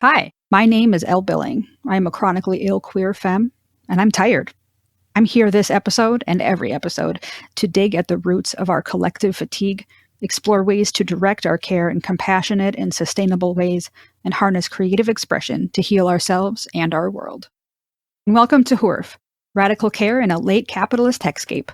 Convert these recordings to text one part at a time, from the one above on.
Hi, my name is Elle Billing. I am a chronically ill queer femme, and I'm tired. I'm here this episode and every episode to dig at the roots of our collective fatigue, explore ways to direct our care in compassionate and sustainable ways, and harness creative expression to heal ourselves and our world. And welcome to HURF, Radical Care in a Late Capitalist Hexscape.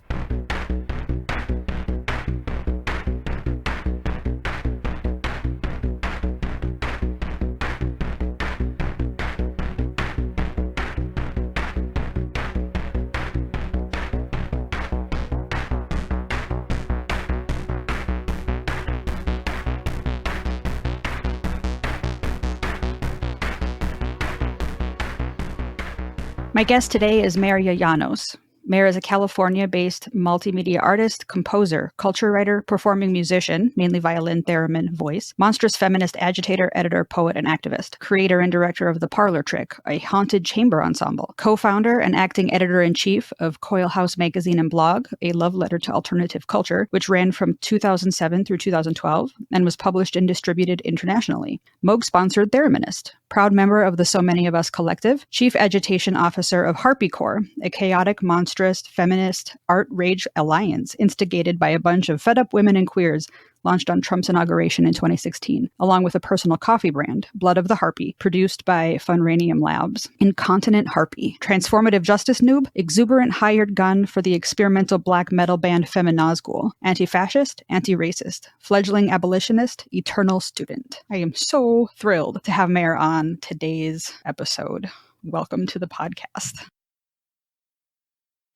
My guest today is Mer Yayanos. Mer is a California-based multimedia artist, composer, culture writer, performing musician, mainly violin, theremin, voice, monstrous feminist agitator, editor, poet, and activist, creator and director of The Parlor Trick, a haunted chamber ensemble, co-founder and acting editor-in-chief of Coil House magazine and blog, a love letter to alternative culture, which ran from 2007 through 2012 and was published and distributed internationally. Moog-sponsored thereminist, proud member of the So Many of Us collective, chief agitation officer of Harpy Corps, a chaotic, monstrous, feminist art rage alliance instigated by a bunch of fed-up women and queers launched on Trump's inauguration in 2016, along with a personal coffee brand, Blood of the Harpy, produced by Funranium Labs. Incontinent Harpy, transformative justice noob, exuberant hired gun for the experimental black metal band Feminazgul, anti-fascist, anti-racist, fledgling abolitionist, eternal student. I am so thrilled to have Mer on today's episode. Welcome to the podcast.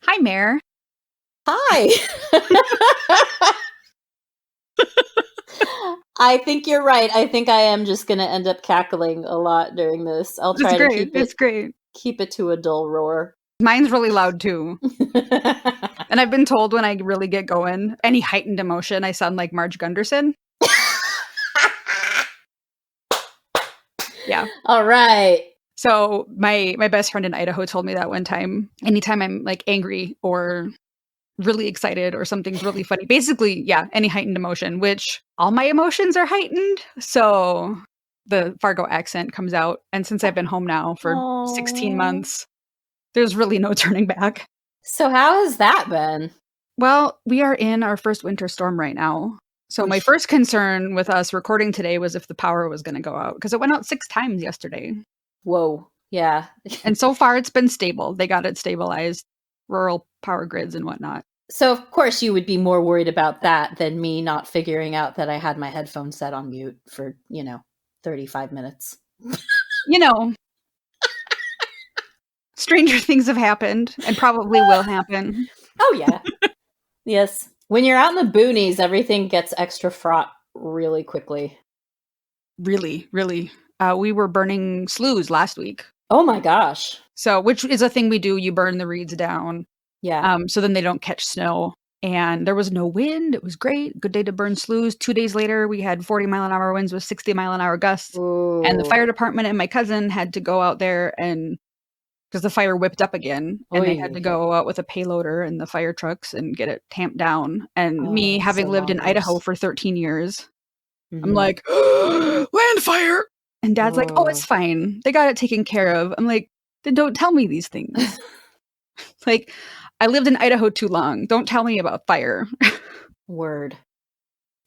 Hi, Mer. Hi. I think you're right. I think I am just going to end up cackling a lot during this. I'll try to keep it to a dull roar. Mine's really loud too. And I've been told when I really get going, any heightened emotion, I sound like Marge Gunderson. Yeah. All right. So my best friend in Idaho told me that one time. Anytime I'm like angry or really excited or something's really funny, basically, yeah, any heightened emotion, which all my emotions are heightened. So the Fargo accent comes out. And since I've been home now for 16 months, there's really no turning back. So how has that been? Well, we are in our first winter storm right now. So my first concern with us recording today was if the power was going to go out, because it went out 6 times yesterday. Whoa. Yeah. And so far it's been stable. They got it stabilized, rural power grids and whatnot. So of course you would be more worried about that than me not figuring out that I had my headphones set on mute for, 35 minutes. Stranger things have happened and probably will happen. Oh, yeah. Yes. When you're out in the boonies, everything gets extra fraught really quickly. Really, really. We were burning sloughs last week. Oh my gosh. So, which is a thing we do. You burn the reeds down. Yeah. So then they don't catch snow. And there was no wind. It was great. Good day to burn sloughs. 2 days later, we had 40-mile-an-hour winds with 60-mile-an-hour gusts. Ooh. And the fire department and my cousin had to go out there and because the fire whipped up again. And they had to go out with a payloader and the fire trucks and get it tamped down. And me, having lived in Idaho for 13 years, I'm like, land fire. And Dad's like, oh, it's fine. They got it taken care of. I'm like, then don't tell me these things. Like, I lived in Idaho too long. Don't tell me about fire. Word.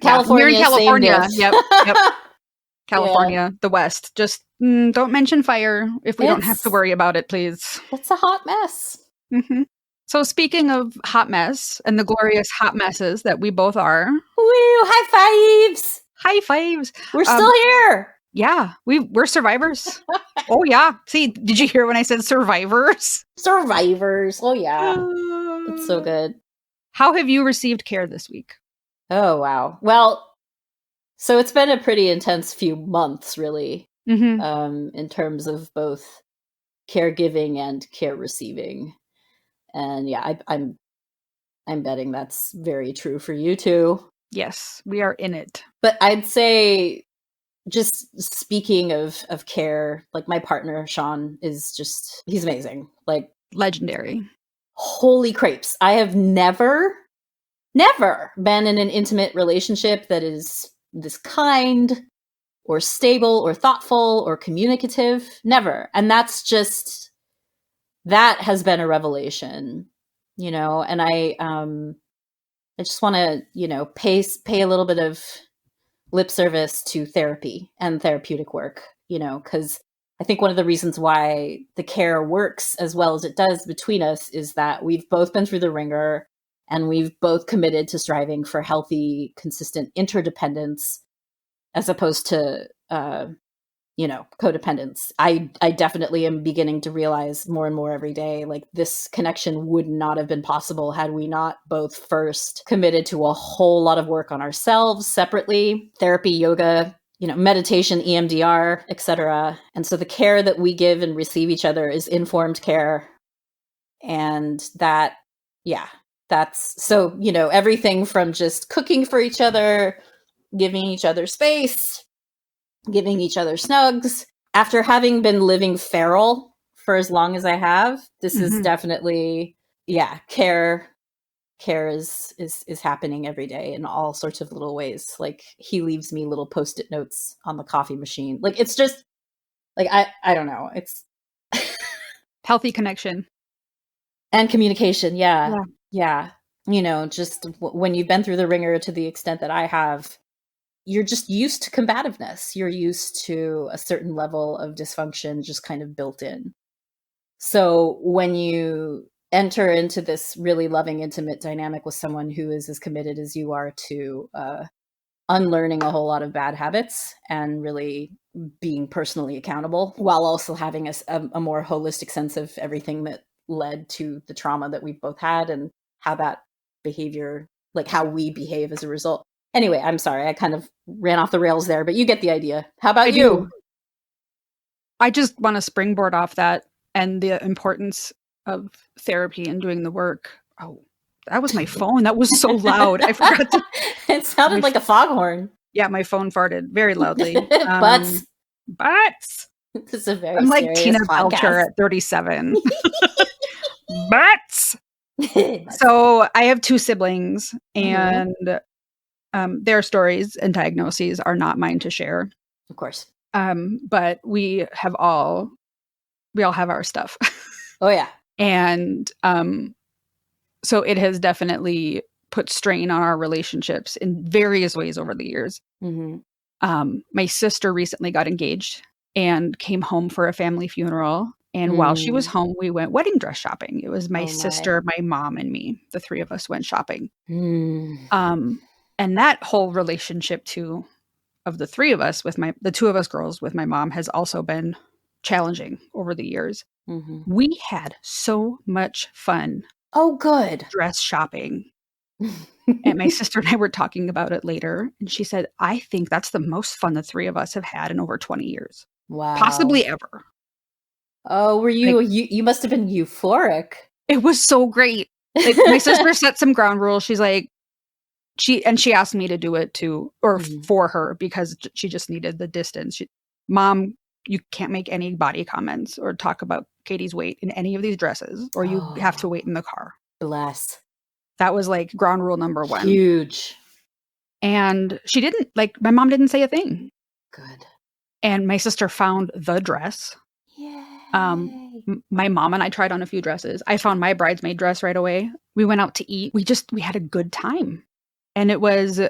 California. You're in California. Yep. California, Yeah. The West. Just don't mention fire if we don't have to worry about it, please. It's a hot mess. Mm-hmm. So speaking of hot mess and the glorious hot messes that we both are. Woo! High fives! High fives. We're still here. Yeah, we're survivors. Oh, yeah. See, did you hear when I said survivors? Survivors. Oh, yeah. It's so good. How have you received care this week? Oh, wow. Well, so it's been a pretty intense few months, really, in terms of both caregiving and care receiving. And yeah, I'm betting that's very true for you too. Yes, we are in it. But I'd say, just speaking of care, like my partner, Sean, he's amazing. Like, legendary. Holy crepes. I have never been in an intimate relationship that is this kind or stable or thoughtful or communicative. Never. And that has been a revelation, and I just want to, pay a little bit of lip service to therapy and therapeutic work, because I think one of the reasons why the care works as well as it does between us is that we've both been through the ringer and we've both committed to striving for healthy, consistent interdependence as opposed to, codependence. I definitely am beginning to realize more and more every day, like this connection would not have been possible had we not both first committed to a whole lot of work on ourselves separately, therapy, yoga, meditation, EMDR, etc. And so the care that we give and receive each other is informed care. And that's so, everything from just cooking for each other, giving each other space, giving each other snugs. After having been living feral for as long as I have, this is definitely, care is happening every day in all sorts of little ways. Like he leaves me little Post-it notes on the coffee machine. Like it's just like, I don't know. It's healthy connection and communication. Yeah. Just when you've been through the ringer to the extent that I have, you're just used to combativeness. You're used to a certain level of dysfunction just kind of built in. So when you enter into this really loving, intimate dynamic with someone who is as committed as you are to unlearning a whole lot of bad habits and really being personally accountable while also having a more holistic sense of everything that led to the trauma that we've both had and how that behavior, like how we behave as a result. Anyway, I'm sorry, I kind of ran off the rails there, but you get the idea. How about you? I just want to springboard off that and the importance of therapy and doing the work. Oh, that was my phone. That was so loud. I forgot to... It sounded like a foghorn. Yeah, my phone farted very loudly. Butts. This is a very I'm like Tina podcast. Belcher at 37. Butts. So I have two siblings, and their stories and diagnoses are not mine to share. Of course. But we all have our stuff. Oh yeah. And so it has definitely put strain on our relationships in various ways over the years. My sister recently got engaged and came home for a family funeral. And while she was home, we went wedding dress shopping. It was my sister, my mom, and me. The three of us went shopping. And that whole relationship too, of the three of us the two of us girls with my mom, has also been challenging over the years. We had so much fun. Oh, good. Dress shopping. And my sister and I were talking about it later. And she said, I think that's the most fun the three of us have had in over 20 years. Wow. Possibly ever. Oh, were you, you must have been euphoric. It was so great. Like, my sister set some ground rules. She's like, she asked me to do it too, or for her, because she just needed the distance. Mom, you can't make any body comments or talk about Katie's weight in any of these dresses, or you have to wait in the car. Bless. That was like ground rule number one. Huge. And she didn't, my mom didn't say a thing. Good. And my sister found the dress. Yay. My mom and I tried on a few dresses. I found my bridesmaid dress right away. We went out to eat. We had a good time. And it was,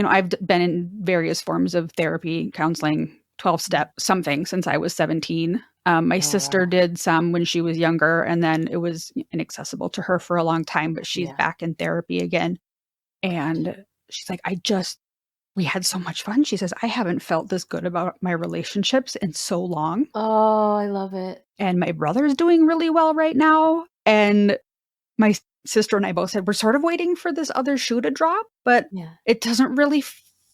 I've been in various forms of therapy, counseling, 12-step, something since I was 17. My sister did some when she was younger, and then it was inaccessible to her for a long time, but she's back in therapy again. And she's like, we had so much fun. She says, I haven't felt this good about my relationships in so long. Oh, I love it. And my brother's doing really well right now. And my sister and I both said, we're sort of waiting for this other shoe to drop, but it doesn't really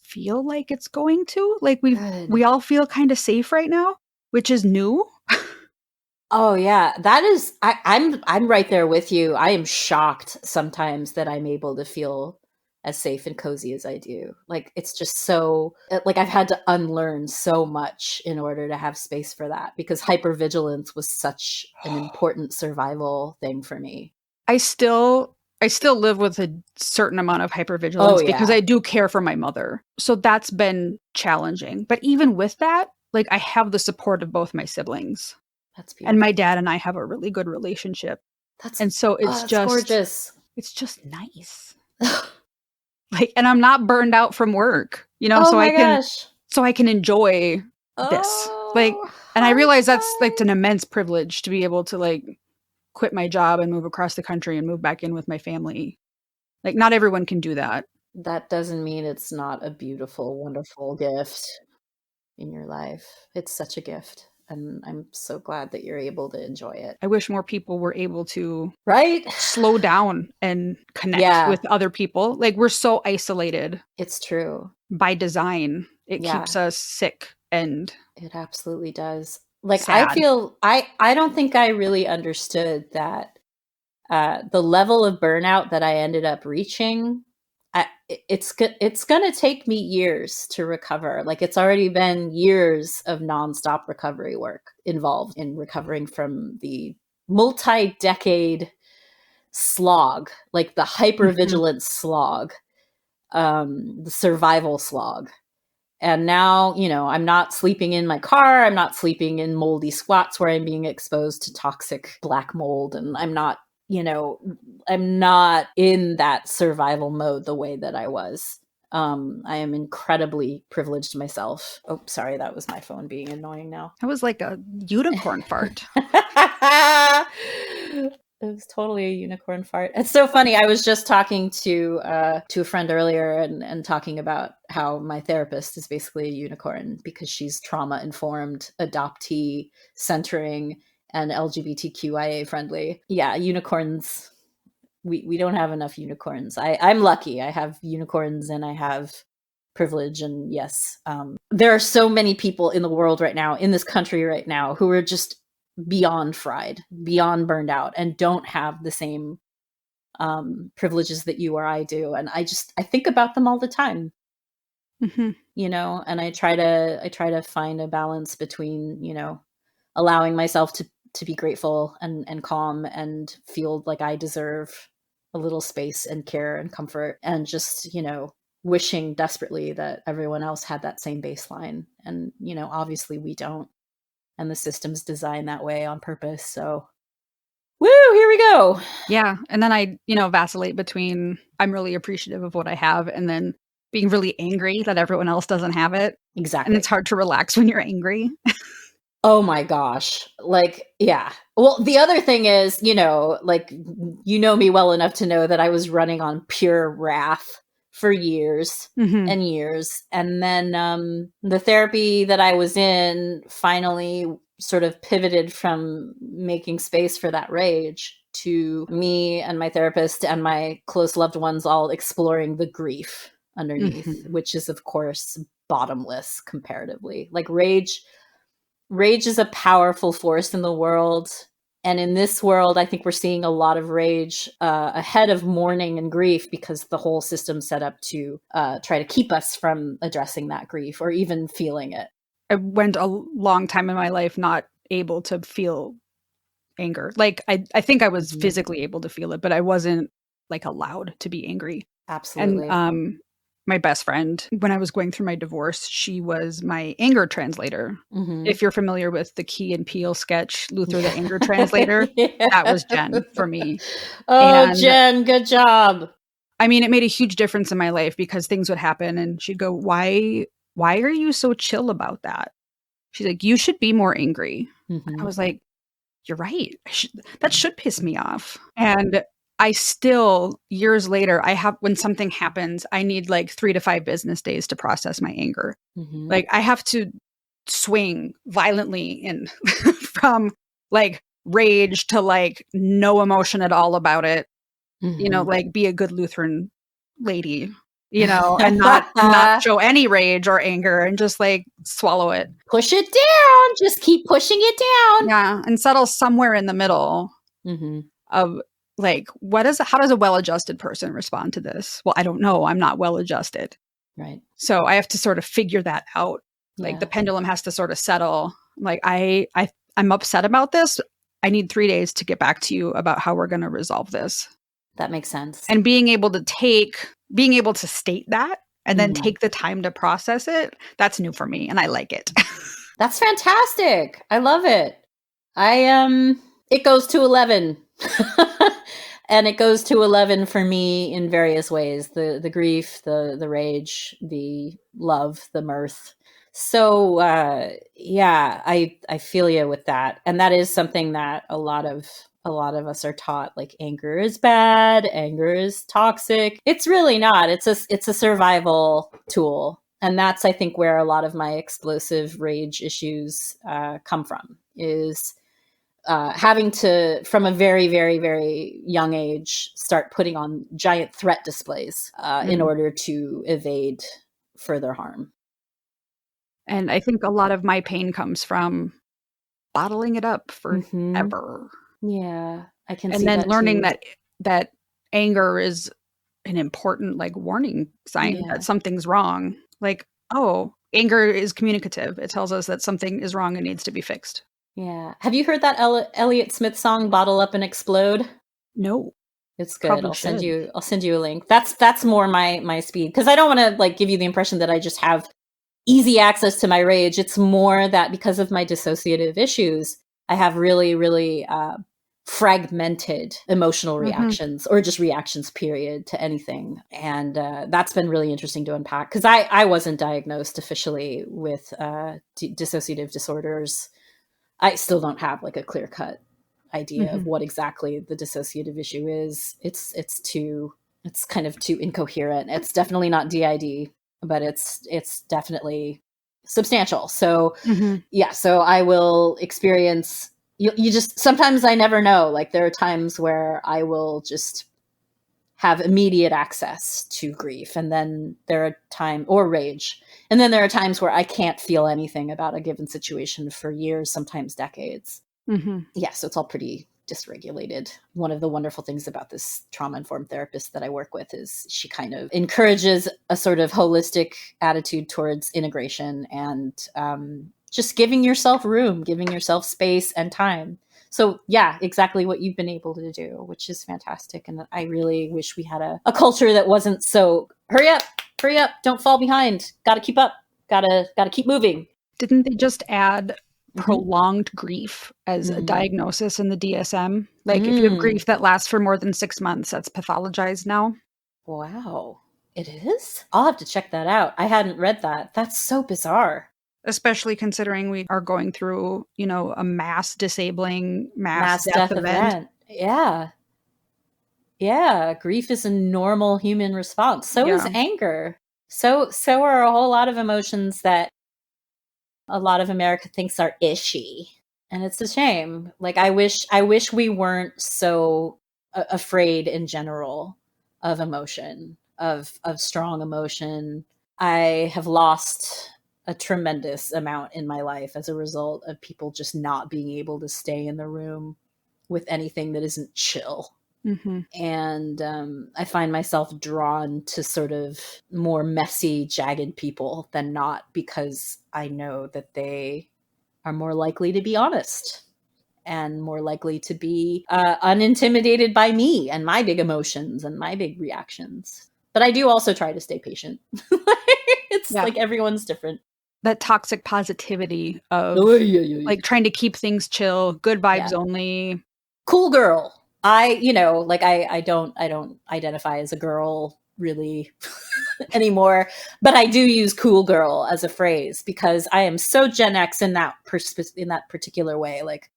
feel like it's going to. Like we all feel kind of safe right now, which is new. Oh yeah, that is. I'm right there with you. I am shocked sometimes that I'm able to feel as safe and cozy as I do. Like it's just so. Like I've had to unlearn so much in order to have space for that, because hypervigilance was such an important survival thing for me. I still I still live with a certain amount of hypervigilance because I do care for my mother. So that's been challenging. But even with that, like I have the support of both my siblings. That's beautiful. And my dad and I have a really good relationship. And so it's just gorgeous. It's just nice. Like, and I'm not burned out from work, so I can enjoy this. Like, and I realize that's like an immense privilege to be able to like quit my job and move across the country and move back in with my family. Like, not everyone can do that. That doesn't mean it's not a beautiful, wonderful gift in your life. It's such a gift. And I'm so glad that you're able to enjoy it. I wish more people were able to slow down and connect with other people. Like, we're so isolated. It's true. By design. It keeps us sick, and it absolutely does. Like, sad. I feel I don't think I really understood that the level of burnout that I ended up reaching. It's going to take me years to recover. Like, it's already been years of nonstop recovery work involved in recovering from the multi-decade slog, like the hypervigilance slog, the survival slog. And now, I'm not sleeping in my car. I'm not sleeping in moldy squats where I'm being exposed to toxic black mold. And I'm not in that survival mode the way that I was. I am incredibly privileged myself. Oh, sorry, that was my phone being annoying now. That was like a unicorn fart. It was totally a unicorn fart. It's so funny. I was just talking to a friend earlier and talking about how my therapist is basically a unicorn because she's trauma-informed, adoptee, centering, and LGBTQIA friendly. Yeah, unicorns. We don't have enough unicorns. I'm lucky. I have unicorns and I have privilege. And yes, there are so many people in the world right now, in this country right now, who are just beyond fried, beyond burned out, and don't have the same privileges that you or I do. And I think about them all the time. And I try to find a balance between, allowing myself to be grateful and calm and feel like I deserve a little space and care and comfort, and just, wishing desperately that everyone else had that same baseline. And, obviously we don't. And the system's designed that way on purpose. So, woo, here we go. Yeah. And then I, vacillate between I'm really appreciative of what I have and then being really angry that everyone else doesn't have it. Exactly. And it's hard to relax when you're angry. Oh my gosh. Like, yeah. Well, the other thing is, me well enough to know that I was running on pure wrath for years and years. And then the therapy that I was in finally sort of pivoted from making space for that rage to me and my therapist and my close loved ones all exploring the grief underneath, which is, of course, bottomless comparatively. Like, rage is a powerful force in the world. And in this world, I think we're seeing a lot of rage ahead of mourning and grief because the whole system's set up to try to keep us from addressing that grief or even feeling it. I went a long time in my life not able to feel anger. Like, I think I was physically able to feel it, but I wasn't like allowed to be angry. Absolutely. And my best friend, when I was going through my divorce, she was my anger translator. If you're familiar with the Key and Peele sketch, Luther the Anger Translator, that was Jen for me. Oh, Jen, good job. I mean, it made a huge difference in my life because things would happen and she'd go, why are you so chill about that? She's like, you should be more angry. I was like, you're right. That should piss me off. And I still, years later, when something happens, I need like 3 to 5 business days to process my anger. Like, I have to swing violently in from like rage to like no emotion at all about it, like be a good Lutheran lady, and not show any rage or anger and just like swallow it. Push it down. Just keep pushing it down. Yeah. And settle somewhere in the middle of like, how does a well-adjusted person respond to this? Well, I don't know. I'm not well-adjusted. Right. So I have to sort of figure that out. Like, the pendulum has to sort of settle. Like, I'm upset about this. I need 3 days to get back to you about how we're going to resolve this. That makes sense. And being able to state that and then take the time to process it, that's new for me and I like it. That's fantastic. I love it. It goes to 11. And it goes to 11 for me in various ways. The grief, the rage, the love, the mirth. So yeah, I feel you with that. And that is something that a lot of us are taught, like anger is bad, anger is toxic. It's really not. It's a survival tool. And that's, I think, where a lot of my explosive rage issues come from, is having to, from a very, very, very young age, start putting on giant threat displays in order to evade further harm. And I think a lot of my pain comes from bottling it up forever. Yeah, I can see that. And then learning that anger is an important, like, warning sign that something's wrong. Like, oh, anger is communicative. It tells us that something is wrong and needs to be fixed. Yeah. Have you heard that Elliott Smith song, Bottle Up and Explode? No. It's good. I'll send you a link. That's more my speed, because I don't want to like give you the impression that I just have easy access to my rage. It's more that because of my dissociative issues, I have really, really fragmented emotional reactions, or just reactions, period, to anything. And that's been really interesting to unpack, because I wasn't diagnosed officially with dissociative disorders. I still don't have like a clear-cut idea of what exactly the dissociative issue is. It's kind of too incoherent. It's definitely not DID, but it's definitely substantial. So yeah, so I will experience, you just, sometimes I never know, like there are times where I will just have immediate access to grief, and then there are times, or rage, and then there are times where I can't feel anything about a given situation for years, sometimes decades. Yeah, so it's all pretty dysregulated. One of the wonderful things about this trauma-informed therapist that I work with is she kind of encourages a sort of holistic attitude towards integration, and just giving yourself room, giving yourself space and time. So yeah, exactly what you've been able to do, which is fantastic. And I really wish we had a culture that wasn't so hurry up, don't fall behind, gotta keep up, gotta keep moving. Didn't they just add prolonged grief as a diagnosis in the DSM? Like if you have grief that lasts for more than 6 months, that's pathologized now. Wow. It is? I'll have to check that out. I hadn't read that. That's so bizarre. Especially considering we are going through, a mass disabling, mass death event. Yeah. Yeah. Grief is a normal human response. So is anger. So are a whole lot of emotions that a lot of America thinks are ishy. And it's a shame. Like, I wish we weren't so afraid in general of emotion, of strong emotion. I have lost a tremendous amount in my life as a result of people just not being able to stay in the room with anything that isn't chill. And I find myself drawn to sort of more messy, jagged people than not, because I know that they are more likely to be honest and more likely to be unintimidated by me and my big emotions and my big reactions. But I do also try to stay patient. It's like everyone's different. That toxic positivity of like trying to keep things chill, good vibes only. Cool girl. I don't identify as a girl really anymore, but I do use cool girl as a phrase because I am so Gen X in that particular way. Like,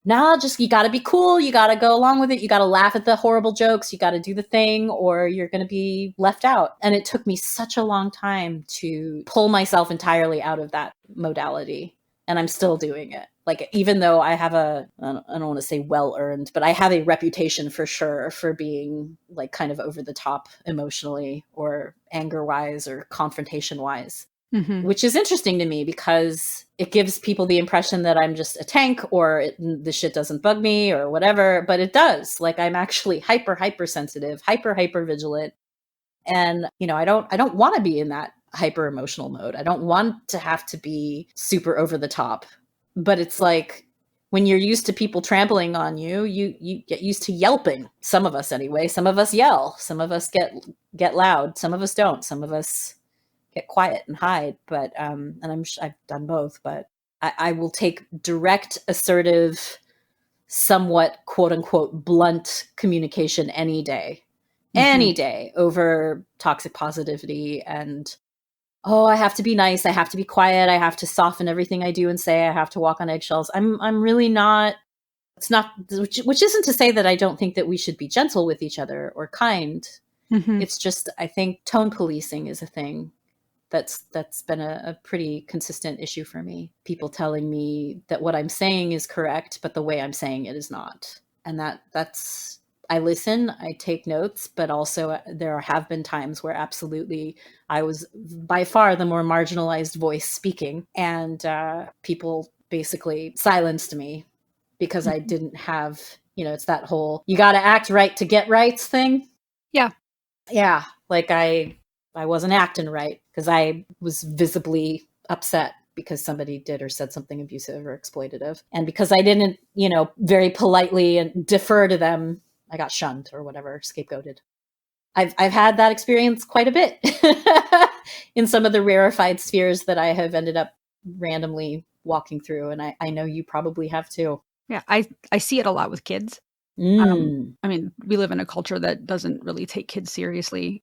nah, just, you got to be cool. You got to go along with it. You got to laugh at the horrible jokes. You got to do the thing, or you're going to be left out. And it took me such a long time to pull myself entirely out of that modality. And I'm still doing it. Like, even though I have I don't want to say well-earned, but I have a reputation for sure for being like kind of over the top emotionally or anger-wise or confrontation-wise. Which is interesting to me because it gives people the impression that I'm just a tank, or the shit doesn't bug me or whatever, but it does. Like, I'm actually hyper sensitive, hyper vigilant. And, I don't want to be in that hyper emotional mode. I don't want to have to be super over the top, but it's like, when you're used to people trampling on you, you get used to yelping. Some of us anyway. Some of us yell. Some of us get loud. Some of us don't. Some of us get quiet and hide. But and I've done both. But I will take direct, assertive, somewhat quote unquote blunt communication any day, any day over toxic positivity and, oh, I have to be nice, I have to be quiet, I have to soften everything I do and say, I have to walk on eggshells. I'm really not. It's not, which isn't to say that I don't think that we should be gentle with each other or kind. It's just, I think tone policing is a thing that's been a pretty consistent issue for me. People telling me that what I'm saying is correct, but the way I'm saying it is not. And that's, I listen, I take notes, but also there have been times where absolutely I was by far the more marginalized voice speaking, and people basically silenced me because I didn't have, it's that whole, you got to act right to get rights thing. Yeah. Yeah. Like I wasn't acting right because I was visibly upset because somebody did or said something abusive or exploitative. And because I didn't, very politely and defer to them, I got shunned or whatever, scapegoated. I've had that experience quite a bit in some of the rarefied spheres that I have ended up randomly walking through. And I know you probably have too. Yeah, I see it a lot with kids. I mean, we live in a culture that doesn't really take kids seriously.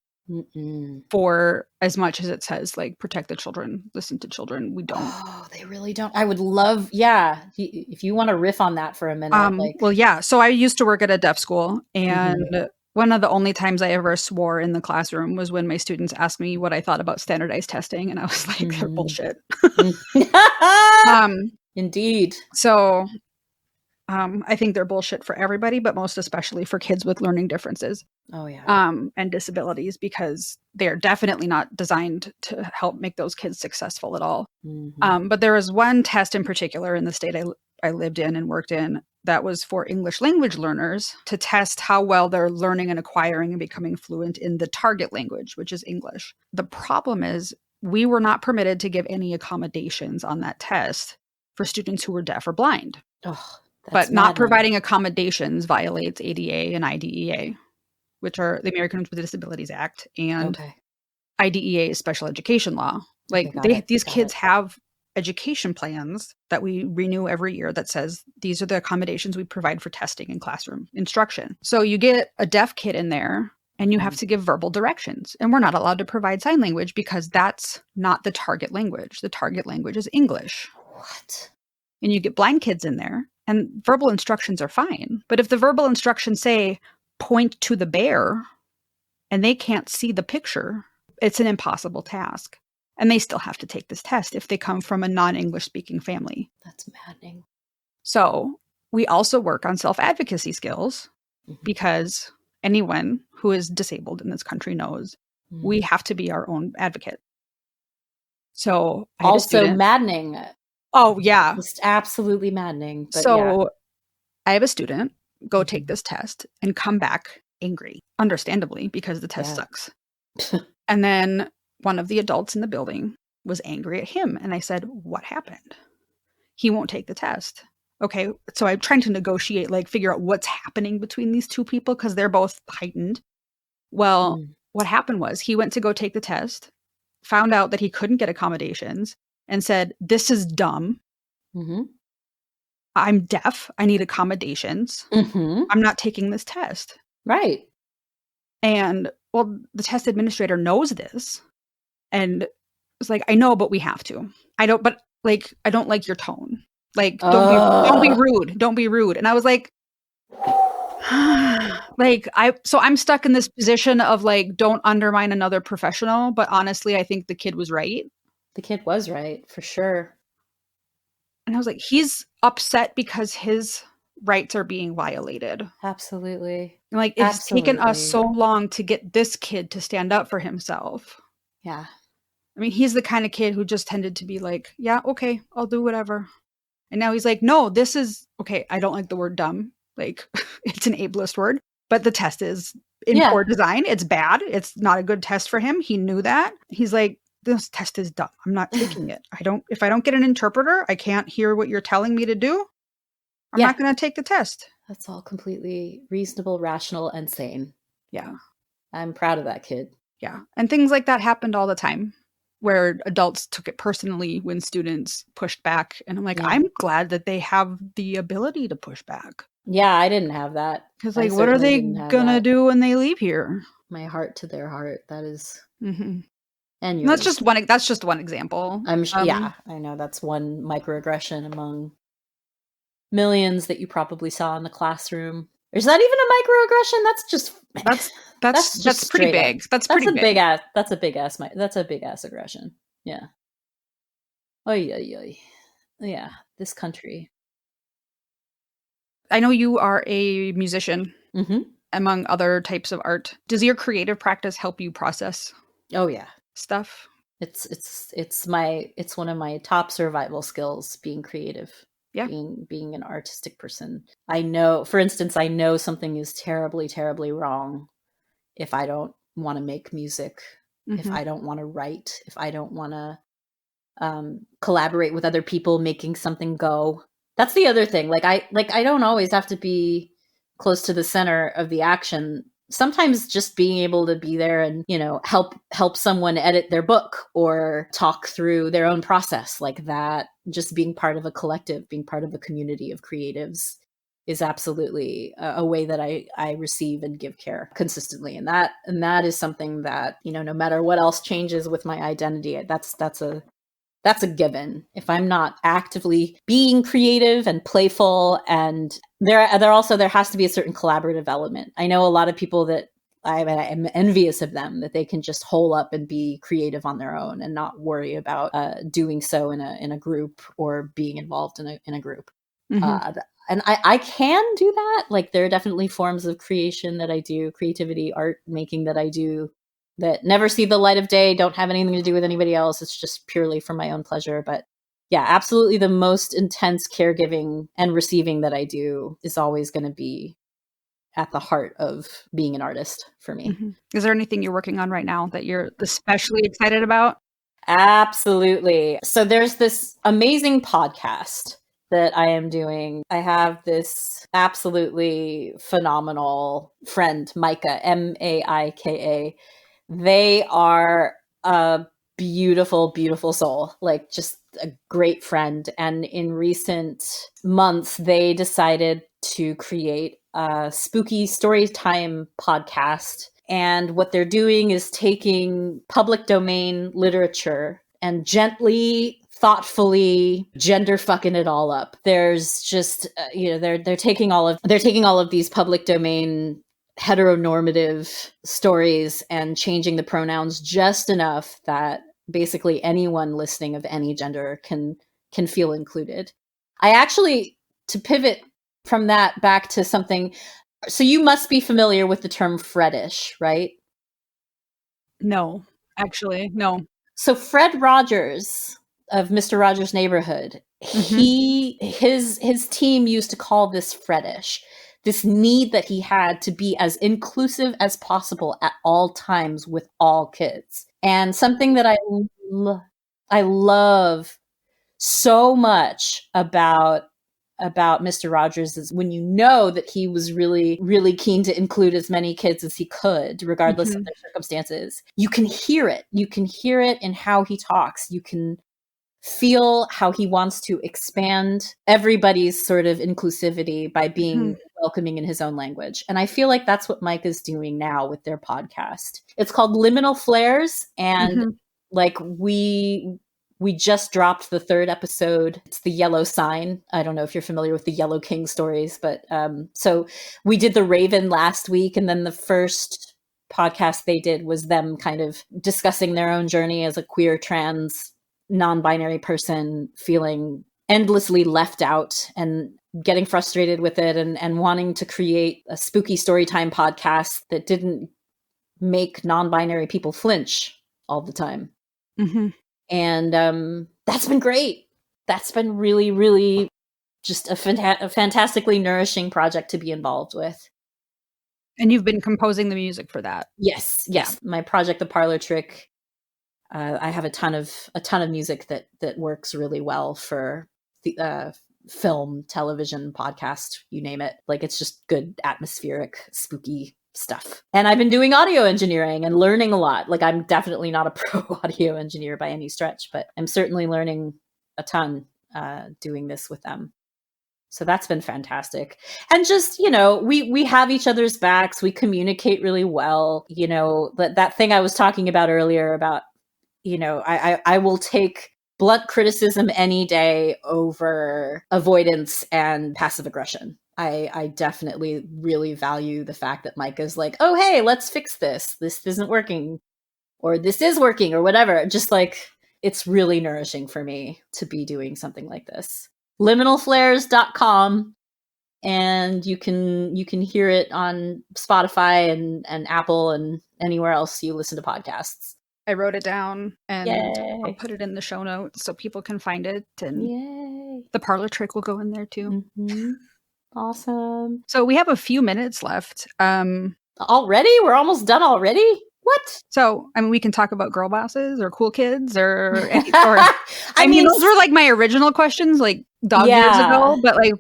For as much as it says, like, protect the children, listen to children, we don't. Oh, they really don't. I would love, if you want to riff on that for a minute. Well, yeah. So I used to work at a deaf school, and one of the only times I ever swore in the classroom was when my students asked me what I thought about standardized testing, and I was like, they're bullshit. Indeed. So I think they're bullshit for everybody, but most especially for kids with learning differences. Oh, yeah. And disabilities, because they're definitely not designed to help make those kids successful at all. But there was one test in particular in the state I lived in and worked in that was for English language learners to test how well they're learning and acquiring and becoming fluent in the target language, which is English. The problem is we were not permitted to give any accommodations on that test for students who were deaf or blind. Oh, but not providing accommodations violates ADA and IDEA, which are the Americans with Disabilities Act, and IDEA is special education law. Like, these kids have education plans that we renew every year that says these are the accommodations we provide for testing and classroom instruction. So you get a deaf kid in there and you have to give verbal directions, and we're not allowed to provide sign language because that's not the target language. The target language is English. What? And you get blind kids in there, and verbal instructions are fine. But if the verbal instructions say, point to the bear, and they can't see the picture, it's an impossible task. And they still have to take this test if they come from a non-English speaking family. That's maddening. So we also work on self-advocacy skills, because anyone who is disabled in this country knows we have to be our own advocate. So also maddening. Oh, yeah. Just absolutely maddening. But so I have a student go take this test and come back angry, understandably, because the test sucks. And then one of the adults in the building was angry at him. And I said, what happened? He won't take the test. Okay, so I'm trying to negotiate, like, figure out what's happening between these two people because they're both heightened. Well, what happened was he went to go take the test, found out that he couldn't get accommodations, and said, this is dumb. I'm deaf. I need accommodations. I'm not taking this test. Right. And, well, the test administrator knows this. And it's like, I know, but we have to. I don't like your tone. Like, don't be rude. Don't be rude. And I was like, so I'm stuck in this position of, like, don't undermine another professional. But honestly, I think the kid was right. The kid was right, for sure. And I was like, he's upset because his rights are being violated. Absolutely. And, like, it's taken us so long to get this kid to stand up for himself. Yeah. I mean, he's the kind of kid who just tended to be like, yeah, okay, I'll do whatever. And now he's like, no, this is, okay, I don't like the word dumb. Like, it's an ableist word, but the test is in poor design. It's bad. It's not a good test for him. He knew that. He's like, this test is dumb. I'm not taking it. If I don't get an interpreter, I can't hear what you're telling me to do. I'm not going to take the test. That's all completely reasonable, rational, and sane. Yeah. I'm proud of that kid. Yeah. And things like that happened all the time, where adults took it personally when students pushed back. And I'm like, I'm glad that they have the ability to push back. Yeah, I didn't have that. Because, like, what are they going to do when they leave here? My heart to their heart. That is... Mm-hmm. And yours. That's just one example. Yeah, I know that's one microaggression among millions that you probably saw in the classroom. Is that even a microaggression? That's pretty big. That's a big ass aggression. Yeah. Oy, oy, oy. Yeah, this country. I know you are a musician, among other types of art. Does your creative practice help you process? Oh yeah, stuff. It's one of my top survival skills, being creative. Yeah. Being an artistic person. I know, for instance, I know something is terribly, terribly wrong if I don't want to make music, if I don't want to write, if I don't want to collaborate with other people making something go. That's the other thing. I don't always have to be close to the center of the action. Sometimes just being able to be there and, help someone edit their book or talk through their own process, like that, just being part of a collective, being part of a community of creatives is absolutely a way that I receive and give care consistently. And that is something that, no matter what else changes with my identity, that's a given. If I'm not actively being creative and playful, and there has to be a certain collaborative element. I know a lot of people that I'm envious of them, that they can just hole up and be creative on their own and not worry about doing so in a group or being involved in a group. And I can do that. Like, there are definitely forms of creation that I do, creativity, art making that I do, that never see the light of day, don't have anything to do with anybody else. It's just purely for my own pleasure. But yeah, absolutely, the most intense caregiving and receiving that I do is always going to be at the heart of being an artist for me. Is there anything you're working on right now that you're especially excited about? Absolutely. So there's this amazing podcast that I am doing. I have this absolutely phenomenal friend, Micah, Maika. They are a beautiful, beautiful soul, like just a great friend. And in recent months, they decided to create a spooky story time podcast. And what they're doing is taking public domain literature and gently, thoughtfully gender fucking it all up. There's just they're taking all of these public domain heteronormative stories and changing the pronouns just enough that basically anyone listening of any gender can feel included. I actually, to pivot from that back to something, so you must be familiar with the term Fredish, right? No, actually, no. So Fred Rogers of Mr. Rogers' Neighborhood, his team used to call this Fredish, this need that he had to be as inclusive as possible at all times with all kids. And something that I love so much about Mr. Rogers is when you know that he was really, really keen to include as many kids as he could, regardless of their circumstances. You can hear it. You can hear it in how he talks. You can feel how he wants to expand everybody's sort of inclusivity by being welcoming in his own language. And I feel like that's what Mike is doing now with their podcast. It's called Liminal Flares. And like we just dropped the 3rd episode. It's the Yellow Sign. I don't know if you're familiar with the Yellow King stories, but so we did the Raven last week, and then the first podcast they did was them kind of discussing their own journey as a queer, trans, non-binary person, feeling endlessly left out and getting frustrated with it, and wanting to create a spooky storytime podcast that didn't make non-binary people flinch all the time. And that's been great. That's been really, really just a fantastically nourishing project to be involved with. And you've been composing the music for that? Yes. Yeah. My project, The Parlor Trick, I have a ton of music that works really well for film, television, podcast, you name it. Like, it's just good, atmospheric, spooky stuff. And I've been doing audio engineering and learning a lot. Like, I'm definitely not a pro audio engineer by any stretch, but I'm certainly learning a ton doing this with them. So that's been fantastic. And just, we have each other's backs. We communicate really well. That thing I was talking about earlier about, I will take blunt criticism any day over avoidance and passive aggression. I definitely really value the fact that Micah's like, oh, hey, let's fix this. This isn't working, or this is working, or whatever. Just like, it's really nourishing for me to be doing something like this. Liminalflares.com, and you can hear it on Spotify and Apple and anywhere else you listen to podcasts. I wrote it down, and Yay. I'll put it in the show notes so people can find it, and Yay. The parlor trick will go in there too. Mm-hmm. Awesome. So we have a few minutes left. Already? We're almost done already? What? So, I mean, we can talk about girl bosses or cool kids or I mean, those were like my original questions, like years ago, but like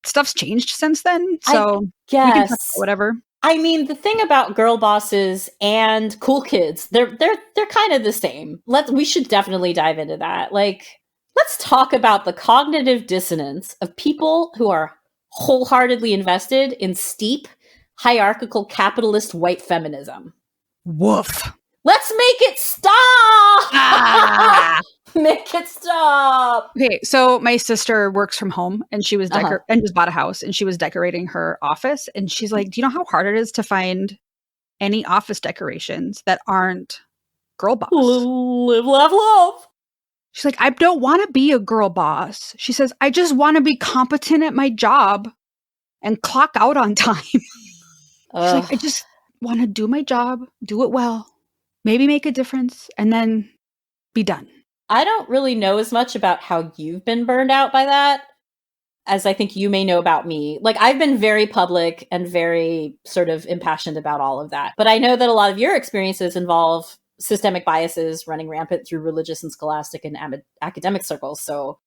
stuff's changed since then. So we can talk about whatever. I mean, the thing about girl bosses and cool kids, they're kind of the same. We should definitely dive into that. Like, let's talk about the cognitive dissonance of people who are wholeheartedly invested in steep, hierarchical, capitalist white feminism. Woof. Let's make it stop! Make it stop! Okay, so my sister works from home, and she was and just bought a house, and she was decorating her office, and she's like, do you know how hard it is to find any office decorations that aren't girl boss? Live, laugh, love. She's like, I don't want to be a girl boss. She says, I just want to be competent at my job and clock out on time. She's like, I just want to do my job, do it well, maybe make a difference, and then be done. I don't really know as much about how you've been burned out by that as I think you may know about me. Like, I've been very public and very sort of impassioned about all of that. But I know that a lot of your experiences involve systemic biases running rampant through religious and scholastic and academic circles. So,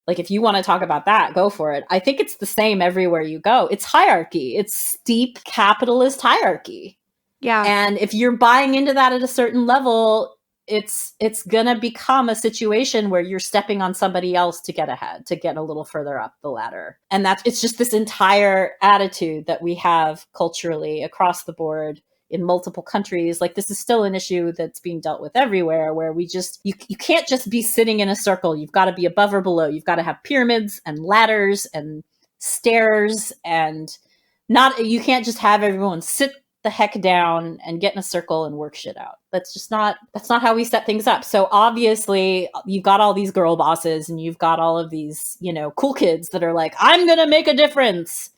like, if you want to talk about that, go for it. I think it's the same everywhere you go. It's hierarchy. It's steep capitalist hierarchy. Yeah. And if you're buying into that at a certain level, it's gonna become a situation where you're stepping on somebody else to get ahead, to get a little further up the ladder. And it's just this entire attitude that we have culturally across the board in multiple countries. Like, this is still an issue that's being dealt with everywhere, where you can't just be sitting in a circle. You've got to be above or below. You've got to have pyramids and ladders and stairs, and you can't just have everyone sit the heck down and get in a circle and work shit out. That's not how we set things up. So obviously you've got all these girl bosses, and you've got all of these, cool kids that are like, I'm going to make a difference.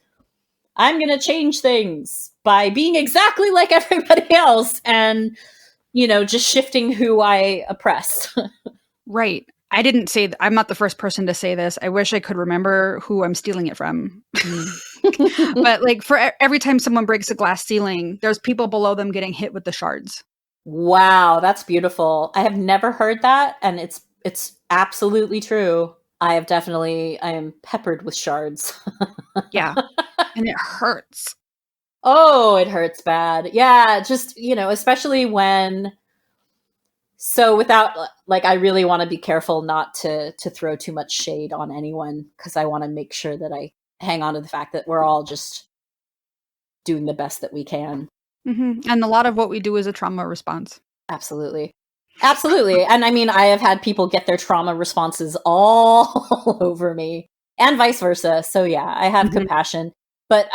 I'm going to change things by being exactly like everybody else and, just shifting who I oppress. Right. I didn't say I'm not the first person to say this. I wish I could remember who I'm stealing it from. But like, for every time someone breaks a glass ceiling, there's people below them getting hit with the shards. Wow, that's beautiful. I have never heard that, and it's absolutely true. I am peppered with shards. Yeah. And it hurts. Oh, it hurts bad. Yeah, just, especially when... So without, like, I really want to be careful not to throw too much shade on anyone, because I want to make sure that I hang on to the fact that we're all just doing the best that we can. Mm-hmm. And a lot of what we do is a trauma response. Absolutely. Absolutely. And I mean, I have had people get their trauma responses all over me, and vice versa. So yeah, I have compassion. But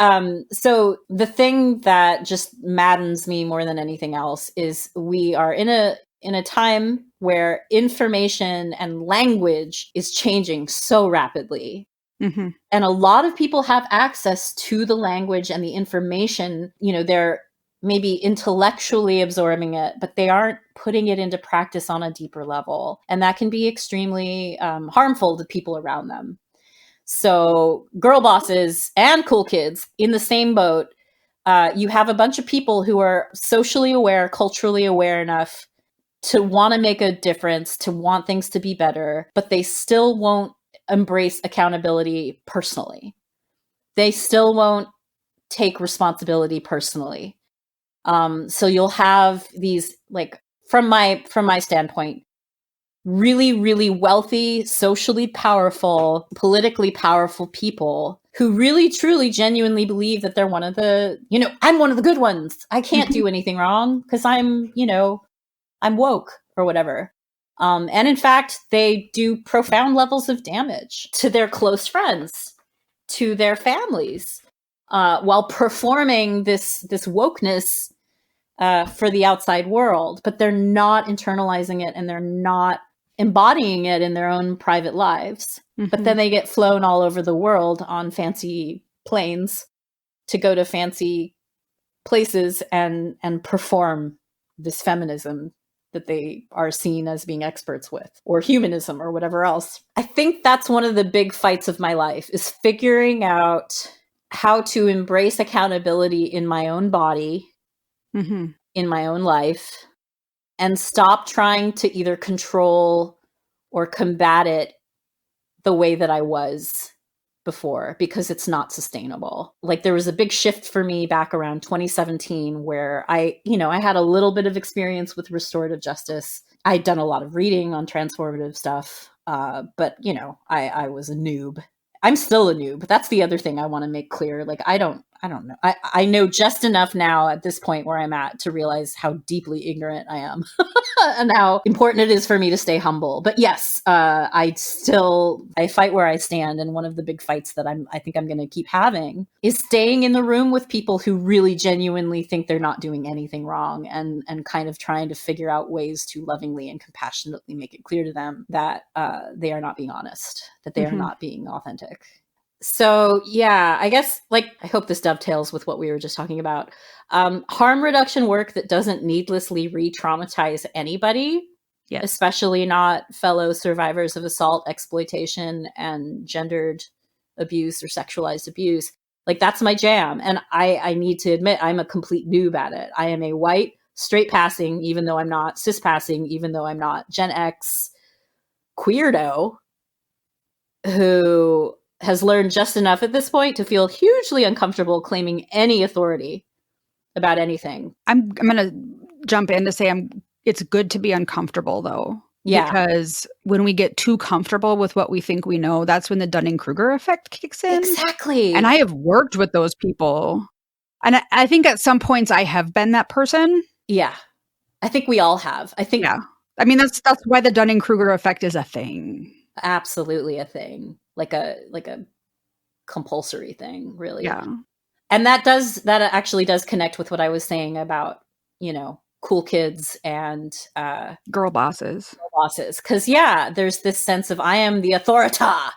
so the thing that just maddens me more than anything else is we are in a time where information and language is changing so rapidly. Mm-hmm. And a lot of people have access to the language and the information. They're maybe intellectually absorbing it, but they aren't putting it into practice on a deeper level. And that can be extremely harmful to people around them. So girl bosses and cool kids in the same boat. You have a bunch of people who are socially aware, culturally aware enough to want to make a difference, to want things to be better, but they still won't embrace accountability personally. They still won't take responsibility personally. So you'll have these, like, from my standpoint, really, really wealthy, socially powerful, politically powerful people who really, truly, genuinely believe that they're one of the, I'm one of the good ones. I can't do anything wrong because I'm woke or whatever. And in fact, they do profound levels of damage to their close friends, to their families, while performing this wokeness for the outside world. But they're not internalizing it, and they're not embodying it in their own private lives. But then they get flown all over the world on fancy planes to go to fancy places and perform this feminism that they are seen as being experts with, or humanism or whatever else. I think that's one of the big fights of my life, is figuring out how to embrace accountability in my own body, in my own life, and stop trying to either control or combat it the way that I was before, because it's not sustainable. Like, there was a big shift for me back around 2017 where I had a little bit of experience with restorative justice. I'd done a lot of reading on transformative stuff, but I was a noob. I'm still a noob. That's the other thing I want to make clear. Like, I don't know. I know just enough now at this point where I'm at to realize how deeply ignorant I am and how important it is for me to stay humble. But yes, I fight where I stand. And one of the big fights that I think I'm going to keep having is staying in the room with people who really genuinely think they're not doing anything wrong, and kind of trying to figure out ways to lovingly and compassionately make it clear to them that they are not being honest, that they are not being authentic. So yeah, I guess, like, I hope this dovetails with what we were just talking about. Harm reduction work that doesn't needlessly re-traumatize anybody, especially not fellow survivors of assault, exploitation, and gendered abuse or sexualized abuse. Like, that's my jam. And I need to admit, I'm a complete noob at it. I am a white, straight passing, even though I'm not, cis passing, even though I'm not, Gen X queerdo who has learned just enough at this point to feel hugely uncomfortable claiming any authority about anything. I'm going to jump in to say it's good to be uncomfortable, though. Yeah. Because when we get too comfortable with what we think we know, that's when the Dunning-Kruger effect kicks in. Exactly. And I have worked with those people. And I think at some points I have been that person. Yeah. I think we all have. Yeah. I mean, that's why the Dunning-Kruger effect is a thing. Absolutely a thing. Like a compulsory thing, really. Yeah. And that actually does connect with what I was saying about, cool kids and girl bosses. Because there's this sense of I am the authorita.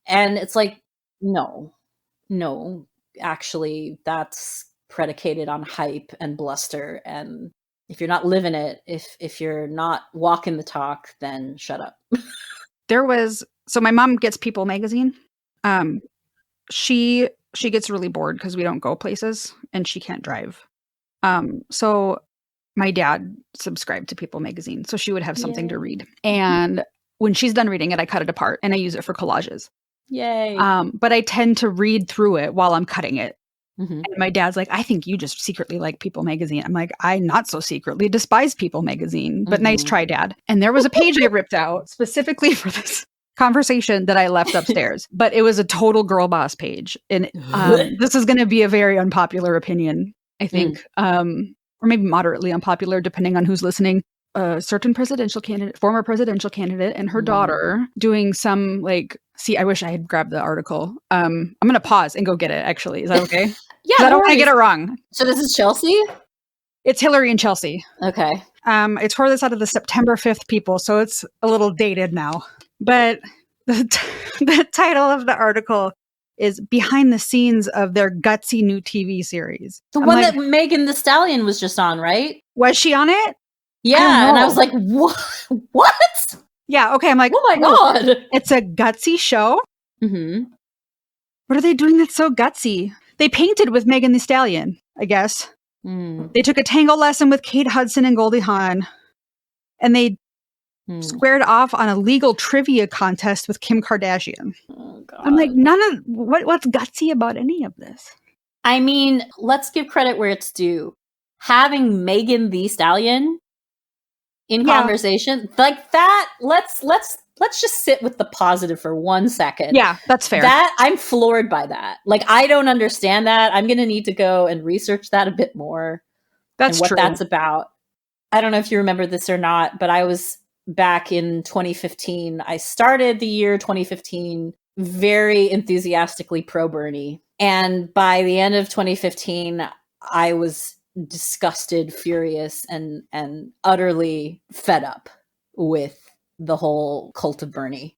And it's like, no, actually that's predicated on hype and bluster. And if you're not living it, if you're not walking the talk, then shut up. So my mom gets People magazine. She gets really bored because we don't go places and she can't drive. So my dad subscribed to People magazine, so she would have something to read. And when she's done reading it, I cut it apart and I use it for collages. Yay. But I tend to read through it while I'm cutting it. And my dad's like, I think you just secretly like People magazine. I'm like, I not so secretly despise People magazine, but nice try, Dad. And there was a page I ripped out specifically for this conversation that I left upstairs, but it was a total girl boss page. And this is going to be a very unpopular opinion, I think, or maybe moderately unpopular, depending on who's listening. A certain former presidential candidate, and her daughter doing some I wish I had grabbed the article. I'm going to pause and go get it, actually. Is that okay? Yeah. I don't want to get it wrong. So this is Chelsea? It's Hillary and Chelsea. Okay. I tore this out of the September 5th People, so it's a little dated now. But the title of the article is Behind the Scenes of Their Gutsy New TV Series. The one that Megan Thee Stallion was just on, right? Was she on it? Yeah, and I was like, what? Yeah, okay. I'm like, oh my God. It's a gutsy show? What are they doing that's so gutsy? They painted with Megan Thee Stallion, I guess. They took a tango lesson with Kate Hudson and Goldie Hawn. And they squared off on a legal trivia contest with Kim Kardashian. Oh, God. I'm like, what's gutsy about any of this? I mean, let's give credit where it's due. Having Megan Thee Stallion in conversation like that, let's just sit with the positive for 1 second. Yeah, that's fair. That I'm floored by that. Like, I don't understand that. I'm going to need to go and research that a bit more. That's and what true. That's about. I don't know if you remember this or not, but I was back in 2015. I started the year 2015 very enthusiastically pro Bernie. And by the end of 2015, I was disgusted, furious, and utterly fed up with the whole cult of Bernie,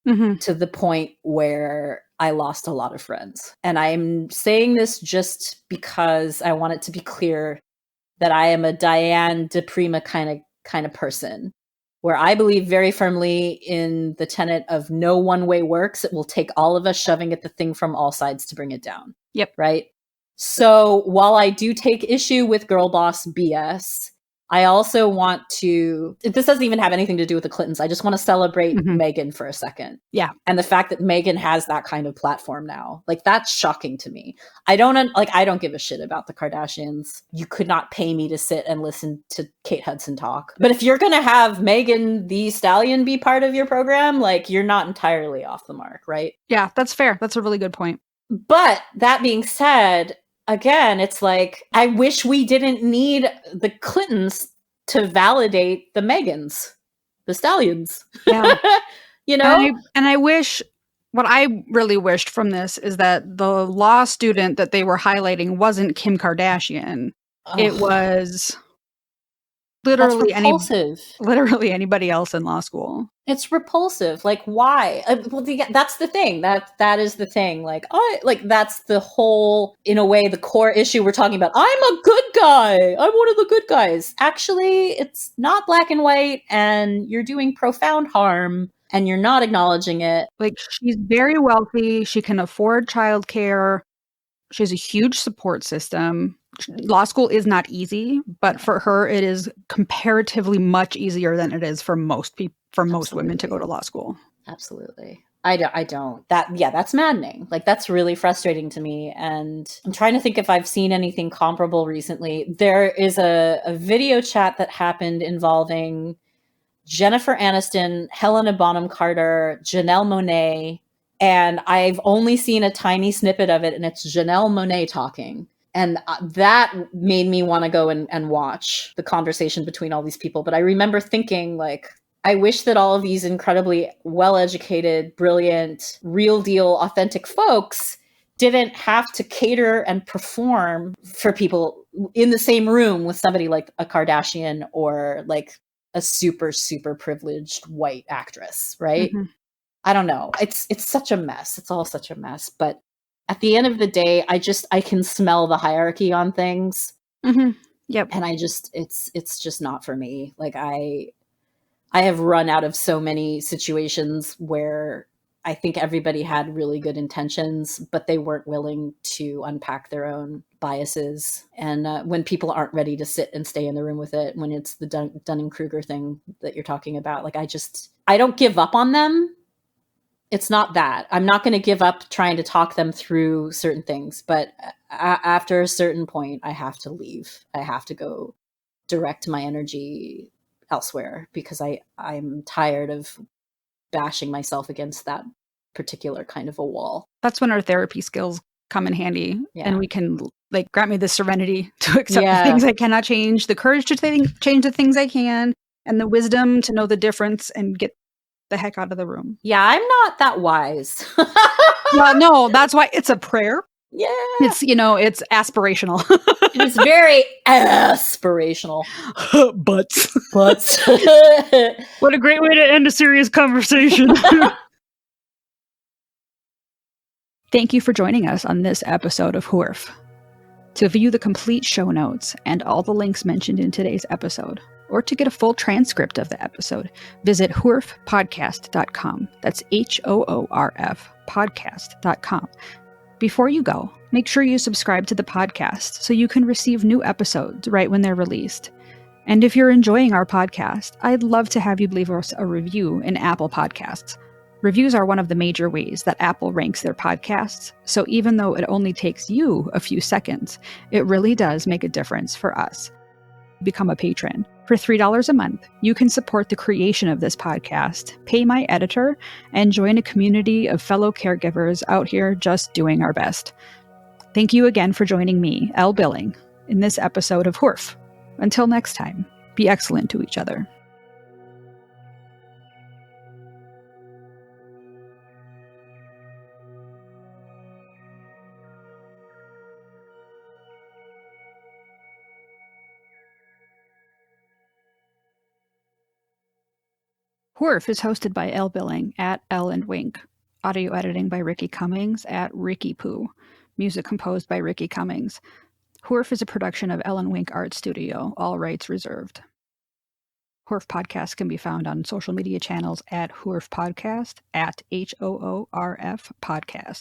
to the point where I lost a lot of friends. And I'm saying this just because I want it to be clear that I am a Diane de Prima kind of person, where I believe very firmly in the tenet of no one way works. It will take all of us shoving at the thing from all sides to bring it down. Yep. Right. So while I do take issue with girl boss BS, I also want to, this doesn't even have anything to do with the Clintons. I just want to celebrate Megan for a second. Yeah. And the fact that Megan has that kind of platform now, like, that's shocking to me. I don't give a shit about the Kardashians. You could not pay me to sit and listen to Kate Hudson talk. But if you're going to have Megan Thee Stallion be part of your program, like, you're not entirely off the mark, right? Yeah, that's fair. That's a really good point. But that being said, again, it's like, I wish we didn't need the Clintons to validate the Megans, the Stallions. Yeah. You know? And I wish, what I really wished from this is that the law student that they were highlighting wasn't Kim Kardashian. Ugh. It was literally anybody else in law school. It's repulsive. Like, why? That's the thing. That is the thing. Like, that's the whole, in a way, the core issue we're talking about. I'm a good guy. I'm one of the good guys. Actually, it's not black and white, and you're doing profound harm, and you're not acknowledging it. Like, she's very wealthy. She can afford childcare. She has a huge support system. Law school is not easy, but for her, it is comparatively much easier than it is for most people. For most women to go to law school. Absolutely. I don't. That's maddening. Like, that's really frustrating to me. And I'm trying to think if I've seen anything comparable recently. There is a video chat that happened involving Jennifer Aniston, Helena Bonham Carter, Janelle Monáe, and I've only seen a tiny snippet of it, and it's Janelle Monáe talking. And that made me want to go and watch the conversation between all these people. But I remember thinking, like, I wish that all of these incredibly well-educated, brilliant, real deal, authentic folks didn't have to cater and perform for people in the same room with somebody like a Kardashian or like a super, super privileged white actress, right? Mm-hmm. I don't know. It's such a mess. It's all such a mess. But at the end of the day, I can smell the hierarchy on things. Mm-hmm. Yep. And it's just not for me. Like, I have run out of so many situations where I think everybody had really good intentions, but they weren't willing to unpack their own biases. And when people aren't ready to sit and stay in the room with it, when it's the Dunning-Kruger thing that you're talking about, like, I don't give up on them. It's not that. I'm not going to give up trying to talk them through certain things. But after a certain point, I have to leave. I have to go direct my energy elsewhere, because I'm tired of bashing myself against that particular kind of a wall. That's when our therapy skills come in handy. Yeah. And we can, like, grant me the serenity to accept the things I cannot change, the courage to change the things I can, and the wisdom to know the difference and get the heck out of the room. Yeah, I'm not that wise. Well, no, that's why it's a prayer. Yeah. It's, it's aspirational. It is very aspirational. Butts. What a great way to end a serious conversation. Thank you for joining us on this episode of Hurf. To view the complete show notes and all the links mentioned in today's episode, or to get a full transcript of the episode, visit hoorfpodcast.com. That's HOORF podcast.com. Before you go, make sure you subscribe to the podcast so you can receive new episodes right when they're released. And if you're enjoying our podcast, I'd love to have you leave us a review in Apple Podcasts. Reviews are one of the major ways that Apple ranks their podcasts, so even though it only takes you a few seconds, it really does make a difference for us. Become a patron. For $3 a month, you can support the creation of this podcast, pay my editor, and join a community of fellow caregivers out here just doing our best. Thank you again for joining me, Elle Billing, in this episode of Hoof. Until next time, be excellent to each other. Hoof is hosted by Elle Billing at Elle and Wink. Audio editing by Ricky Cummings at Ricky Poo. Music composed by Ricky Cummings. Hoof is a production of Elle and Wink Art Studio, all rights reserved. Hoof Podcast can be found on social media channels at Hoof Podcast, at HOORF Podcast.